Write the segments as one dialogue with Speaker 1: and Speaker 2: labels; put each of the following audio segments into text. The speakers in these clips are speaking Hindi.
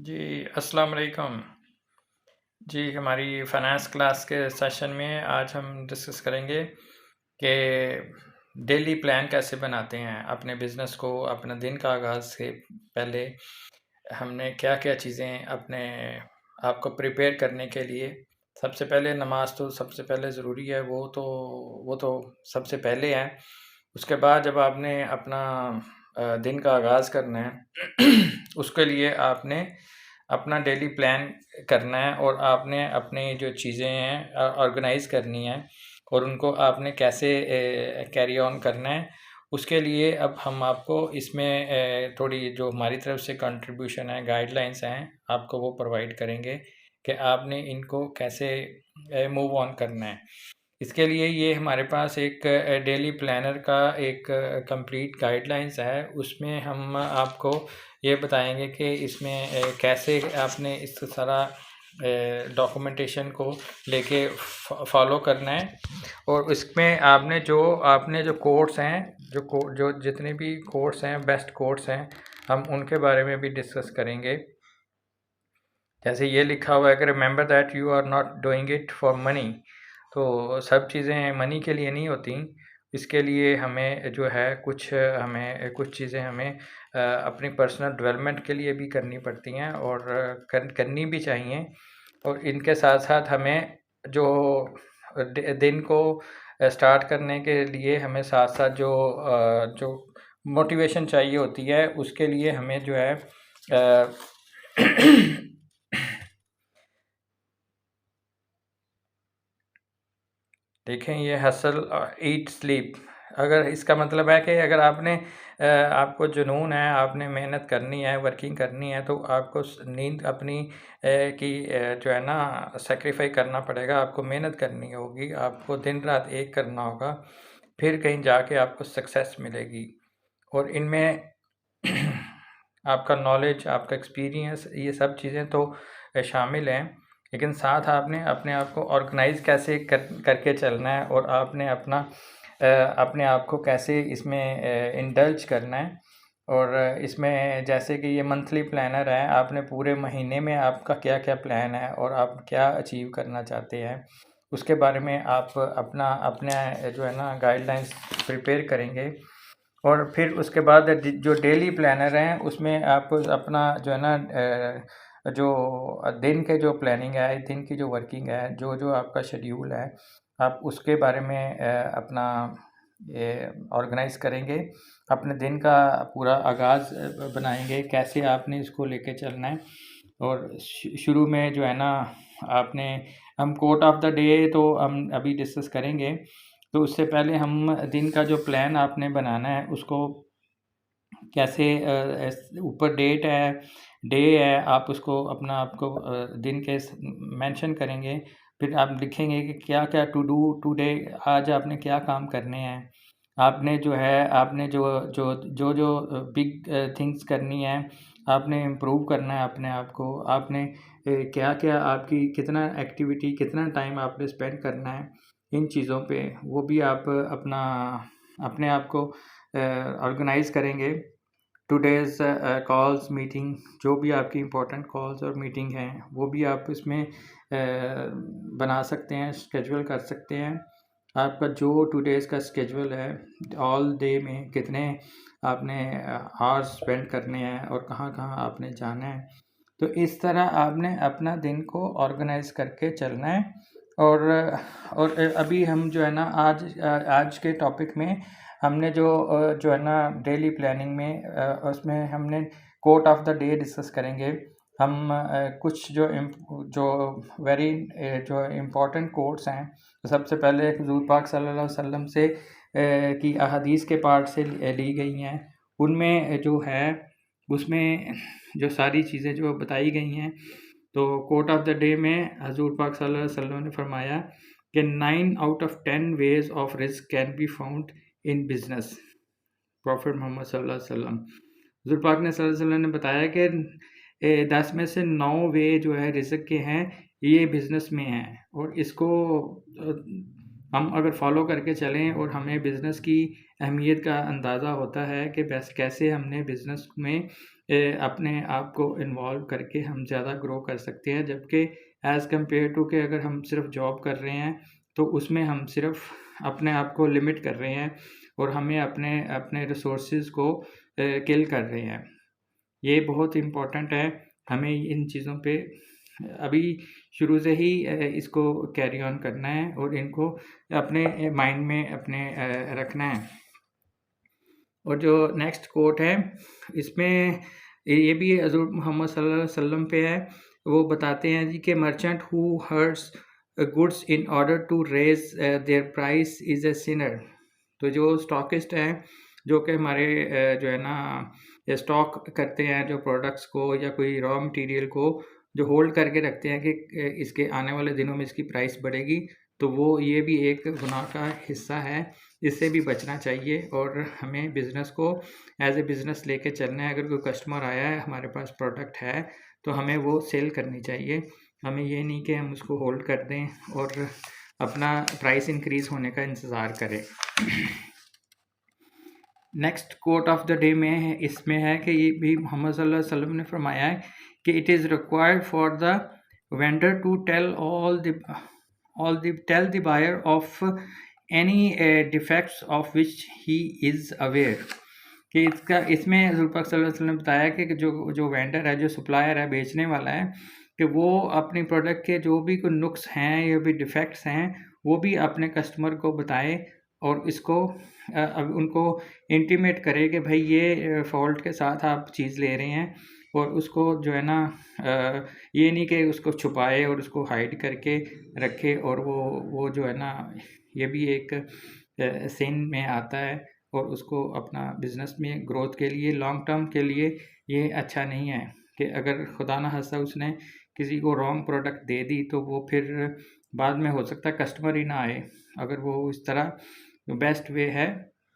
Speaker 1: जी, अस्सलाम वालेकुम। जी, हमारी फ़ाइनेंस क्लास के सेशन में आज हम डिस्कस करेंगे कि डेली प्लान कैसे बनाते हैं अपने बिज़नेस को, अपने दिन का आगाज़ से पहले हमने क्या-क्या चीज़ें अपने आप को प्रिपेयर करने के लिए सबसे पहले नमाज़ तो सबसे पहले ज़रूरी है, वो तो सबसे पहले है। उसके बाद जब आपने अपना दिन का आगाज़ करना है उसके लिए आपने अपना डेली प्लान करना है और आपने अपनी जो चीज़ें हैं ऑर्गेनाइज़ करनी हैं और उनको आपने कैसे कैरी ऑन करना है। उसके लिए अब हम आपको इसमें थोड़ी जो हमारी तरफ से कंट्रीब्यूशन है, गाइडलाइंस हैं, आपको वो प्रोवाइड करेंगे कि आपने इनको कैसे मूव ऑन करना है। इसके लिए ये हमारे पास एक डेली प्लानर का एक कंप्लीट गाइडलाइंस है। उसमें हम आपको ये बताएँगे कि इसमें कैसे आपने इस सारा डॉक्यूमेंटेशन को लेके फॉलो करना है और इसमें आपने जो कोर्स हैं, जो जितने भी कोर्स हैं, बेस्ट कोर्स हैं, हम उनके बारे में भी डिस्कस करेंगे। जैसे ये लिखा हुआ है कि remember that you are not doing it for money. तो सब चीज़ें मनी के लिए नहीं होती। इसके लिए हमें जो है कुछ चीज़ें हमें अपनी पर्सनल डेवलपमेंट के लिए भी करनी पड़ती हैं और करनी भी चाहिए। और इनके साथ-साथ हमें जो दिन को स्टार्ट करने के लिए हमें साथ-साथ जो मोटिवेशन चाहिए होती है, उसके लिए हमें जो है अ, देखें ये हसल ईट स्लीप, अगर इसका मतलब है कि अगर आपको जुनून है, आपने मेहनत करनी है, वर्किंग करनी है, तो आपको नींद अपनी जो है ना सेक्रीफाई करना पड़ेगा। आपको मेहनत करनी होगी, आपको दिन रात एक करना होगा, फिर कहीं जाके आपको सक्सेस मिलेगी। और इनमें आपका नॉलेज, आपका एक्सपीरियंस, ये सब चीज़ें तो शामिल हैं, लेकिन साथ आपने अपने आप को ऑर्गेनाइज़ कैसे करके चलना है और आपने अपने आप को कैसे इसमें इंडल्ज करना है। और इसमें जैसे कि ये मंथली प्लानर है, आपने पूरे महीने में आपका क्या-क्या प्लान है और आप क्या अचीव करना चाहते हैं, उसके बारे में आप अपने जो है ना गाइडलाइंस प्रिपेयर करेंगे। और फिर उसके बाद जो डेली प्लानर हैं उसमें आप अपना जो है ना जो दिन के जो प्लानिंग है, दिन की जो वर्किंग है, जो आपका शेड्यूल है, आप उसके बारे में अपना ये ऑर्गेनाइज़ करेंगे। अपने दिन का पूरा आगाज़ बनाएँगे, कैसे आपने इसको लेके चलना है। और शुरू में जो है ना आपने हम कोट ऑफ द डे तो हम अभी डिस्कस करेंगे। तो उससे पहले हम दिन का जो प्लान आपने बनाना है उसको कैसे ऊपर डे है, आप उसको आपको दिन के मेंशन करेंगे। फिर आप लिखेंगे कि क्या-क्या टू डू टुडे, आज आपने क्या काम करने हैं। आपने जो है आपने जो बिग थिंग्स करनी है, आपने इम्प्रूव करना है अपने आप को। आपने क्या-क्या आपकी कितना एक्टिविटी, कितना टाइम आपने स्पेंड करना है इन चीज़ों पे, वो भी आप अपने आप को ऑर्गेनाइज़ करेंगे। टुडेज़ कॉल्स, मीटिंग, जो भी आपकी इम्पोर्टेंट कॉल्स और मीटिंग हैं, वो भी आप इसमें बना सकते हैं, शेड्यूल कर सकते हैं। आपका जो टुडेज़ का शेड्यूल है, ऑल डे में कितने आपने आवर्स स्पेंड करने हैं और कहाँ-कहाँ आपने जाना है। तो इस तरह आपने अपना दिन को ऑर्गेनाइज़ करके चलना है। और अभी हम जो है ना आज के टॉपिक में हमने जो है ना डेली प्लानिंग में उसमें हमने quote of the day discuss करेंगे। हम कुछ जो वेरी जो इम्पोर्टेंट कोट्स हैं, तो सबसे पहले हुज़ूर पाक सल्लल्लाहु अलैहि वसल्लम से की अहादीस के पार्ट से ली गई हैं। उनमें जो है उसमें जो सारी चीज़ें जो बताई गई हैं, तो कोट ऑफ द डे में हज़ूर पाक सल्लल्लाहु अलैहि वसल्लम ने फरमाया कि 9 आउट ऑफ 10 वेज़ ऑफ रिज़्क can be found in business. Prophet Muhammad सल्लल्लाहु अलैहि वसल्लम, हुज़ूर पाक ने सल्लल्लाहु अलैहि वसल्लम ने बताया कि 10 में से 9 वे जो है रिज़्क के हैं, ये बिज़नेस में हैं। और इसको हम अगर फॉलो करके चलें और हमें बिज़नेस की अहमियत का अंदाज़ा होता है कि बस कैसे हमने बिज़नेस में अपने आप को इन्वॉल्व करके हम ज़्यादा ग्रो कर सकते हैं। जबकि एज़ कम्पेयर टू कि अगर हम सिर्फ जॉब कर रहे हैं तो उसमें हम सिर्फ अपने आप को लिमिट कर रहे हैं और हमें अपने अपने रिसोर्सेज को किल कर रहे हैं। ये बहुत इम्पोर्टेंट है, हमें इन चीज़ों पे अभी शुरू से ही इसको कैरी ऑन करना है और इनको अपने माइंड में अपने रखना है। और जो नेक्स्ट कोट है इसमें ये भी हज़रत मोहम्मद सल्लल्लाहु अलैहि वसल्लम पे है। वो बताते हैं जी कि merchant who hoards goods in order to raise their price is a sinner. तो जो स्टॉकिस्ट हैं जो कि हमारे जो है ना स्टॉक करते हैं जो प्रोडक्ट्स को या कोई रॉ मटेरियल को जो होल्ड करके रखते हैं कि इसके आने वाले दिनों में इसकी प्राइस बढ़ेगी, तो वो ये भी एक गुनाह का हिस्सा है। इससे भी बचना चाहिए और हमें बिज़नेस को एज ए बिज़नेस लेके चलना है। अगर कोई कस्टमर आया है हमारे पास प्रोडक्ट है तो हमें वो सेल करनी चाहिए। हमें ये नहीं कि हम उसको होल्ड कर दें और अपना प्राइस इंक्रीज़ होने का इंतज़ार करें। Next quote of the day में इसमें है कि ये भी मोहम्मद सल्लल्लाहु अलैहि वसल्लम ने फरमाया है कि it is required for the vendor to tell tell the buyer of any defects of which he is aware. कि इसका इसमें हुज़ूर पाक सल्लल्लाहु अलैहि वसल्लम ने बताया कि जो वेंडर है, जो सप्लायर है, बेचने वाला है, कि वो अपनी प्रोडक्ट के जो भी कोई नुक्स हैं या भी डिफेक्ट्स हैं वो भी अपने कस्टमर को बताए और इसको अब उनको इंटीमेट करे कि भाई ये फॉल्ट के साथ आप चीज़ ले रहे हैं और उसको जो है ना ये नहीं कि उसको छुपाए और उसको हाइड करके रखे और वो जो है ना ये भी एक सिन में आता है और उसको अपना बिज़नेस में ग्रोथ के लिए लॉन्ग टर्म के लिए ये अच्छा नहीं है कि अगर खुदा ना खास्ता उसने किसी को रॉन्ग प्रोडक्ट दे दी तो वो फिर बाद में हो सकता है कस्टमर ही ना आए। अगर वो इस तरह बेस्ट वे है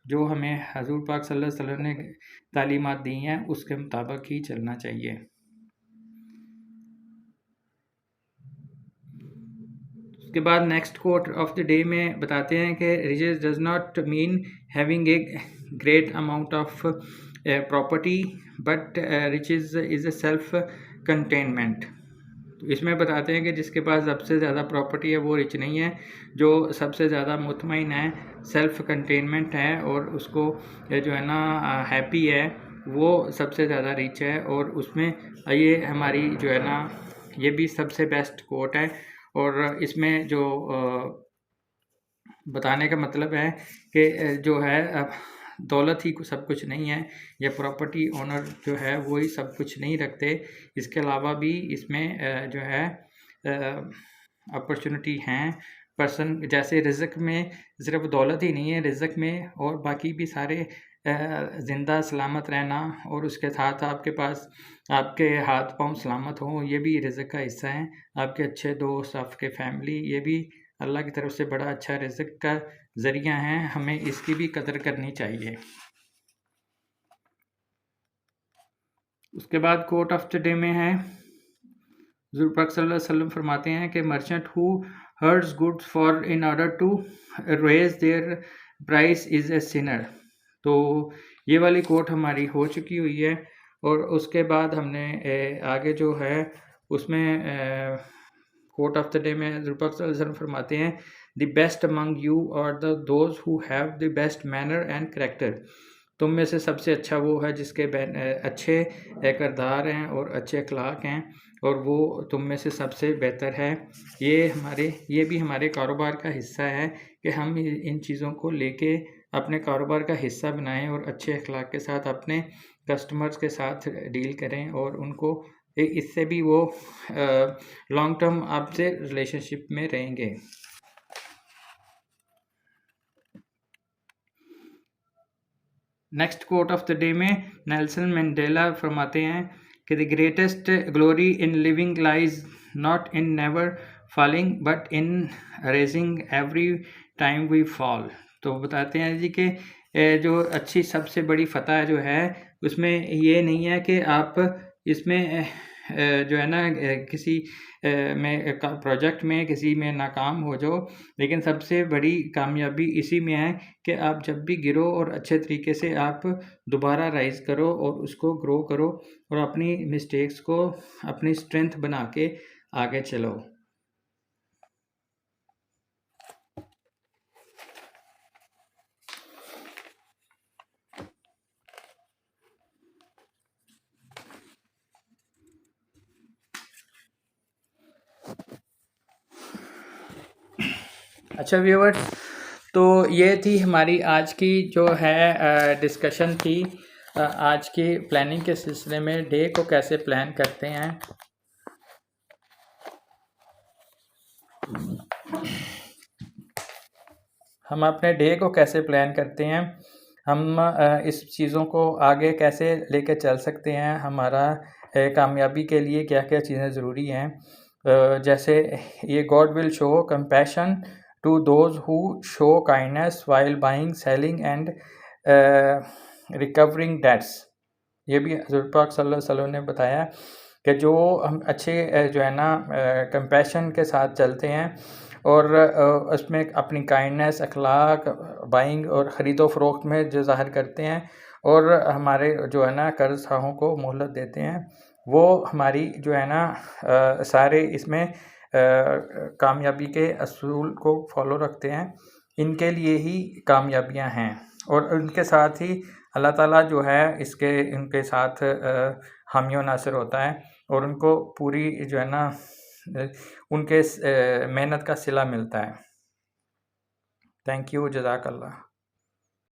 Speaker 1: जो हमें हज़ूर पाक सल्लल्लाहु अलैहि वसल्लम ने तालीमात दी हैं उसके मुताबिक ही चलना चाहिए। उसके बाद next quote of the day में बताते हैं कि riches does not mean having a great amount of property but riches is a self containment. तो इसमें बताते हैं कि जिसके पास सबसे ज़्यादा प्रॉपर्टी है वो रिच नहीं है, जो सबसे ज़्यादा मुतमईन है, सेल्फ कंटेनमेंट है और उसको जो है ना हैप्पी है, वो सबसे ज़्यादा रिच है। और उसमें ये हमारी जो है ना ये भी सबसे बेस्ट कोट है। और इसमें जो बताने का मतलब है कि जो है दौलत ही सब कुछ नहीं है या प्रॉपर्टी ओनर जो है वो ही सब कुछ नहीं रखते। इसके अलावा भी इसमें जो है अपॉर्चुनिटी हैं पर्सन जैसे रिज़्क में सिर्फ दौलत ही नहीं है, रिज़्क में और बाकी भी सारे ज़िंदा सलामत रहना और उसके साथ आपके पास आपके हाथ पाँव सलामत हों, ये भी रिज़्क का हिस्सा है। आपके अच्छे दोस्त, आपके फैमिली, ये भी अल्लाह की तरफ से बड़ा अच्छा रिज़्क का ज़रिया है, हमें इसकी भी कदर करनी चाहिए। उसके बाद कोट ऑफ द डे में है हुज़ूर पाक सल्लल्लाहु अलैहि वसल्लम फरमाते हैं कि merchant who hoards goods for in order to raise their price is a sinner. तो ये वाली कोट हमारी हो चुकी हुई है और उसके बाद हमने आगे जो है उसमें कोट ऑफ द डे में हुज़ूर पाक सल्लल्लाहु अलैहि वसल्लम फरमाते हैं the best among you are the those who have the best manner and character. तुम में से सबसे अच्छा वो है जिसके अच्छे किरदार हैं और अच्छे अखलाक हैं और वो तुम में से सबसे बेहतर है। ये भी हमारे कारोबार का हिस्सा है कि हम इन चीज़ों को लेके अपने कारोबार का हिस्सा बनाएं और अच्छे अखलाक के साथ अपने कस्टमर्स के साथ डील करें और उनको इससे भी वो लॉन्ग टर्म आपसे रिलेशनशिप में रहेंगे। Next quote of the day में नेल्सन मंडेला फरमाते हैं कि the greatest glory in living lies not in never falling but in raising every time we fall. तो बताते हैं जी कि जो अच्छी सबसे बड़ी फतह जो है उसमें ये नहीं है कि आप इसमें जो है ना किसी में प्रोजेक्ट में किसी में नाकाम हो जाओ, लेकिन सबसे बड़ी कामयाबी इसी में है कि आप जब भी गिरो और अच्छे तरीके से आप दोबारा राइज़ करो और उसको ग्रो करो और अपनी मिस्टेक्स को अपनी स्ट्रेंथ बना के आगे चलो। अच्छा व्यूअर्स, तो ये थी हमारी आज की जो है डिस्कशन थी आज की प्लानिंग के सिलसिले में, डे को कैसे प्लान करते हैं। हम अपने डे को कैसे प्लान करते हैं, हम इस चीज़ों को आगे कैसे लेके चल सकते हैं, हमारा कामयाबी के लिए क्या क्या चीज़ें ज़रूरी हैं। जैसे ये God will show compassion to those who show kindness while buying, selling and recovering debts. ये भी हज़रत पाक सल्लल्लाहु अलैहि वसल्लम ने बताया कि जो हम अच्छे जो है ना कंपैशन के साथ चलते हैं और उसमें अपनी काइंडनेस, अखलाक, बाइंग और ख़रीदो फ़रोख्त में जो ज़ाहिर करते हैं और हमारे जो है ना कर्ज़ खाहों को मोहलत देते हैं, वो हमारी जो है ना सारे इसमें कामयाबी के असूल को फॉलो रखते हैं। इनके लिए ही कामयाबियाँ हैं और उनके साथ ही अल्लाह ताला जो है इनके साथ हामी व नासिर होता है और उनको पूरी जो है ना उनके मेहनत का सिला मिलता है। थैंक यू, जज़ाकल्लाह।